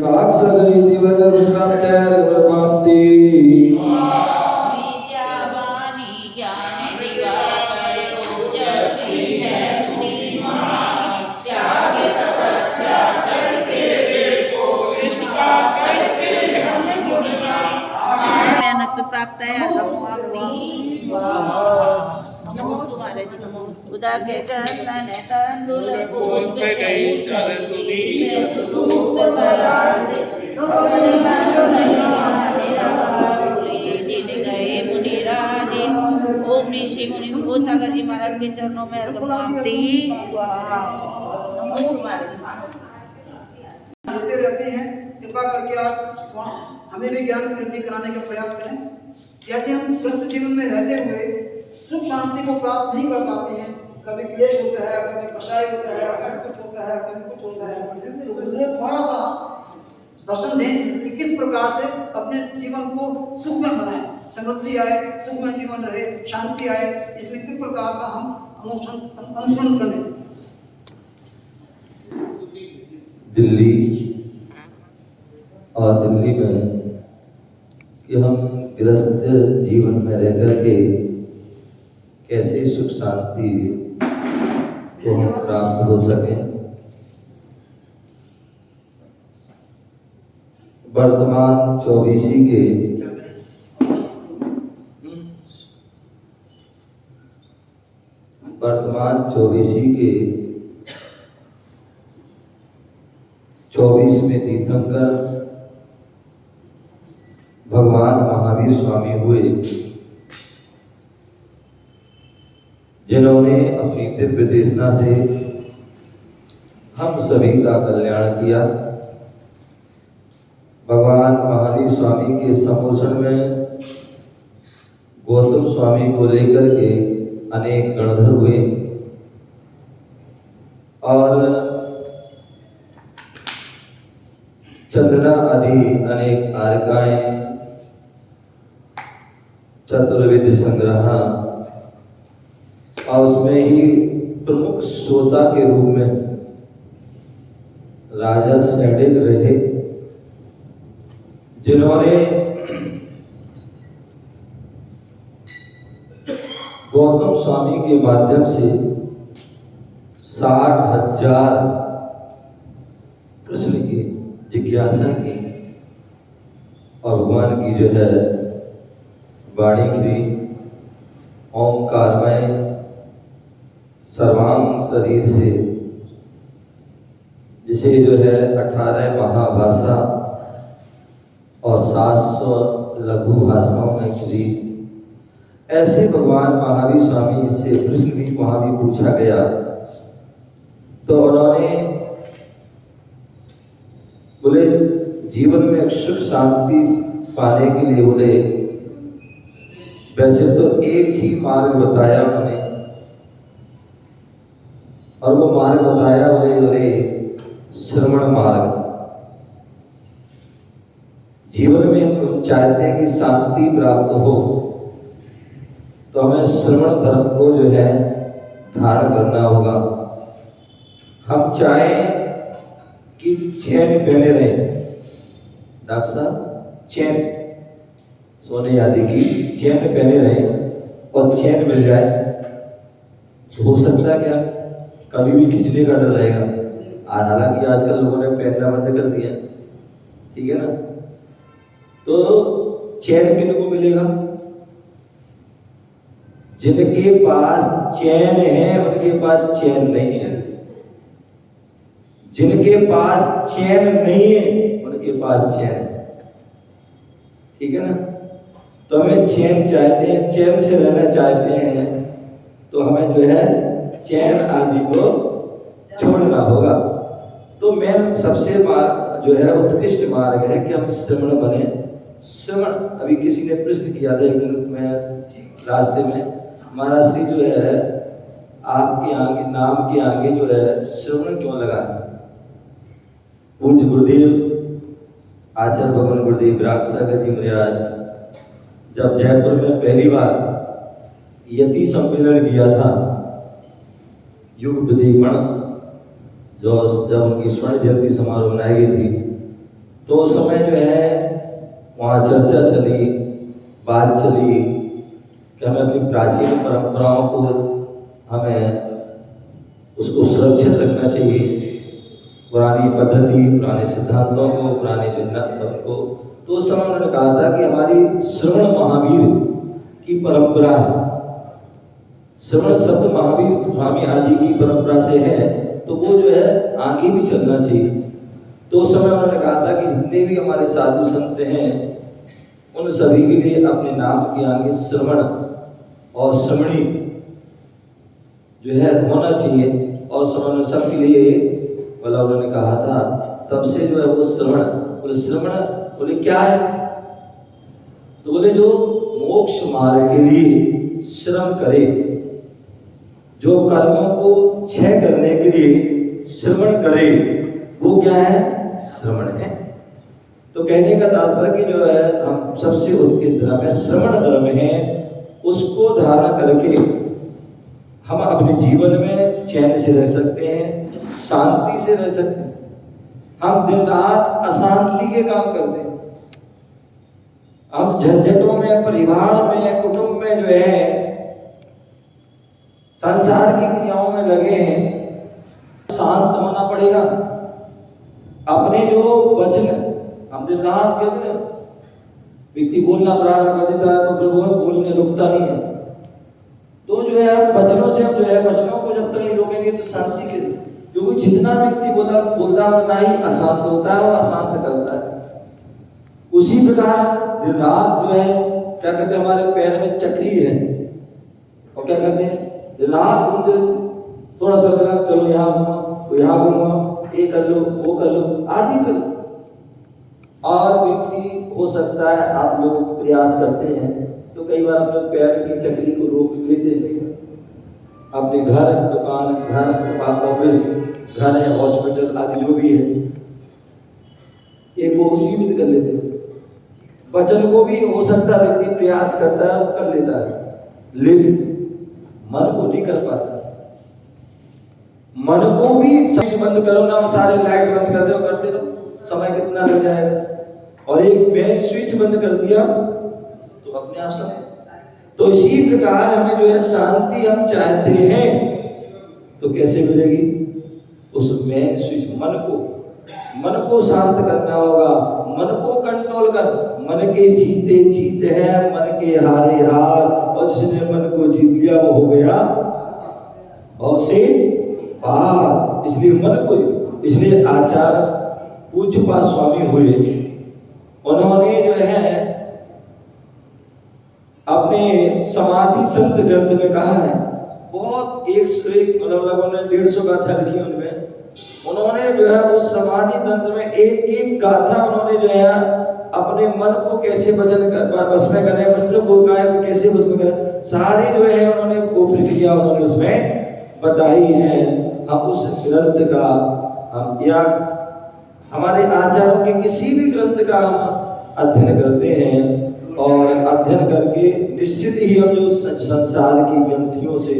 सगरी जीवन प्राप्ति विद्यावानी ज्ञान दिवाकर ओजस्वी है मुनि महान त्याग तपस्या करके देखो इनका करके हम गुणगान मेहनत प्राप्त है उदा के चंदन तंदुल पुष्प गई चल सुनी सुधूप बराग दिन गए मुनि राजे। ओम ऋषि मुनि सागर जी महाराज के चरणों में अर्पण देते रहते हैं। कृपा करके आप हमें भी ज्ञान वृद्धि कराने का प्रयास करें। जैसे हम ग्रस्त जीवन में रहते हुए सुख शांति को प्राप्त नहीं कर पाते हैं, कभी क्लेश होता है, कभी कषाय होता है, कभी कुछ होता है, कभी कुछ होता है, तो मुझे थोड़ा सा दर्शन दें कि किस प्रकार से अपने जीवन को सुख में बनाएं, समृद्धि आए, सुख में जीवन रहे, शांति आए, इसमें किस प्रकार का हम अनुसरण करें। दिल्ली और दिल्ली में कि हम गृहस्थ जीवन में रह करके कैसे सुख शांति को हम प्राप्त हो सके। वर्तमान 24 के वर्तमान 24वें तीर्थंकर भगवान महावीर स्वामी हुए, जिन्होंने अपनी दिव्य देशना से हम सभी का कल्याण किया। भगवान महावीर स्वामी के सम्पोषण में गौतम स्वामी को लेकर के अनेक गणधर हुए और चंद्रा आदि अनेक तारकाएं, चतुर्वेद संग्रह और उसमें ही प्रमुख श्रोता के रूप में राजा सैंडिल रहे, जिन्होंने गौतम स्वामी के माध्यम से 60,000 प्रश्न की जिज्ञासा की और भगवान की जो है वाणी की ओंकारमय सर्वांग शरीर से, जिसे जो है 18 महाभाषा और 700 लघु भाषाओं में खुली। ऐसे भगवान महावीर स्वामी से प्रश्न भी वहां भी पूछा गया, तो उन्होंने बोले जीवन में सुख शांति पाने के लिए बोले वैसे तो एक ही मार्ग बताया उन्होंने, और वो मार्ग बताया बोले श्रवण मार्ग। जीवन में हम चाहते हैं कि शांति प्राप्त हो, तो हमें श्रवण धर्म को जो है धारण करना होगा। हम चाहें कि चैन पहने रहे, डॉक्टर साहब चैन सोने आदि की चैन पहने रहे और चैन मिल जाए तो हो सकता है क्या, कभी भी खिंचने का डर रहेगा। हालांकि आजकल लोगों ने पहनना बंद कर दिया, ठीक है ना। तो चैन किनको मिलेगा? जिनके पास चैन है उनके पास चैन नहीं है, जिनके पास चैन नहीं है उनके पास चैन है, ठीक है ना। तो हमें चैन चाहते हैं, चैन से रहना चाहते हैं, तो हमें जो है चैन आदि को छोड़ना होगा। तो मेन सबसे जो है उत्कृष्ट मार्ग है कि हम श्रवण बने। श्रवण, अभी किसी ने प्रश्न किया था एक दिन मैं रास्ते में, महाराज श्री जो है आपके आगे नाम के आगे जो है श्रवण क्यों लगा? पूज्य गुरुदेव आचार्य भगवान गुरुदेव विराग सागर जी महाराज जब जयपुर में पहली बार यति सम्मेलन किया था, युग विधिगण जो जब उनकी स्वर्ण जयंती समारोह मनाई गई थी, तो उस समय जो है वहाँ चर्चा चली, बात चली कि हमें अपनी प्राचीन परंपराओं को हमें उसको सुरक्षित रखना चाहिए, पुरानी पद्धति, पुराने सिद्धांतों को, पुराने विज्ञान को। तो उस समय उन्होंने कहा था कि हमारी श्रवण महावीर की परंपरा, श्रवण शब्द महावीर स्वामी आदि की परंपरा से है, तो वो जो है आगे भी चलना चाहिए। तो उस समय उन्होंने कहा था कि जितने भी हमारे साधु संत हैं उन सभी के लिए अपने नाम के आगे श्रवण और श्रवणी जो है होना चाहिए। और श्रवण सबके लिए बोला, उन्होंने कहा था तब से जो है वो श्रवण, बोले श्रवण बोले क्या है, तो बोले जो मोक्ष मार्ग के लिए श्रम करे, जो कर्मों को क्षय करने के लिए श्रवण करे, वो क्या है, श्रवण है। तो कहने का तात्पर्य कि जो है हम सबसे उत्कृष्ट धर्म है, श्रवण धर्म है, उसको धारण करके हम अपने जीवन में चैन से रह सकते हैं, शांति से रह सकते हैं। हम दिन रात अशांति के काम करते हैं, हम झंझटों में, परिवार में, कुटुंब में जो है संसार की क्रियाओं में लगे हैं। शांत होना पड़ेगा। अपने जो वचन हम दिन रात कहते हैं, व्यक्ति बोलना प्रारंभ कर देता है तो प्रभु बोलने रुकता नहीं है। तो जो है वचनों से हम जो है वचनों को जब तक नहीं रोकेंगे तो शांति के, क्योंकि जितना व्यक्ति बोलता उतना ही अशांत होता है और अशांत करता है। उसी प्रकार दिन रात जो है क्या कहते हैं, हमारे पैर में चक्री है और क्या कहते हैं, दिन रात मुझे थोड़ा सा लगा चलो यहाँ घूमा, तो यहाँ घूमा, ये कर लो, वो कर लो, आदि चलो। और व्यक्ति हो सकता है आप लोग प्रयास करते हैं तो कई बार अपने पैर की चक्री को रोक लेते हैं, अपने घर, दुकान, घर, ऑफिस, घर है, हॉस्पिटल आदि जो भी है, एक वो सीमित कर लेते हैं। वचन को भी हो सकता है व्यक्ति प्रयास करता है, कर लेता है, लेकिन मन को नहीं कर पाता। मन को भी स्विच बंद करो ना, सारे लाइट बंद कर दो, करते रहो, समय कितना लग जाएगा। और एक मेन स्विच बंद कर दिया तो अपने आप सब। तो इसी प्रकार हमें जो है शांति हम चाहते हैं तो कैसे मिलेगी, उस मेन स्विच मन को शांत करना होगा, मन को कंट्रोल कर। मन के जीते जीत है, मन के हारे हार, और जिसने मन को जीत लिया वो हो गया और से पार। इसलिए मन को, इसलिए आचार्य पूज्यपाद स्वामी हुए, उन्होंने जो है अपने समाधि तंत्र ग्रंथ में कहा है, बहुत 101 मतलब लगभग 150 गाथा लिखी उनमें। उन्होंने जो है उस समाधि तंत्र में एक एक गाथा उन्होंने जो है अपने मन को कैसे बस में करें, मतलब वो काय को कैसे बस में करें, सारी जो है उन्होंने वो प्रक्रिया उन्होंने उसमें बताई है। हम उस ग्रंथ का हम या हमारे आचार्यों के किसी भी ग्रंथ का हम अध्ययन करते हैं और अध्ययन करके निश्चित ही हम जो संसार की ग्रंथियों से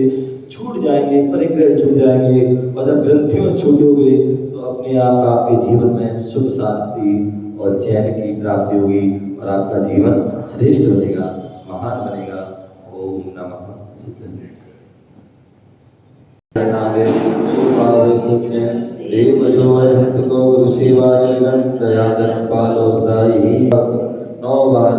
छूट जाएंगे, परिग्रह छूट जाएंगे। और जब ग्रंथियों छूटोगे तो अपने आप आपके जीवन में सुख शांति और चैन की प्राप्ति होगी और आपका जीवन श्रेष्ठ बनेगा, महान बनेगा। ओम नमः सिद्धाय। देवजो अनंत को गुरु सेवा निरंतर दया धर्म पालो सदाई। 9 बार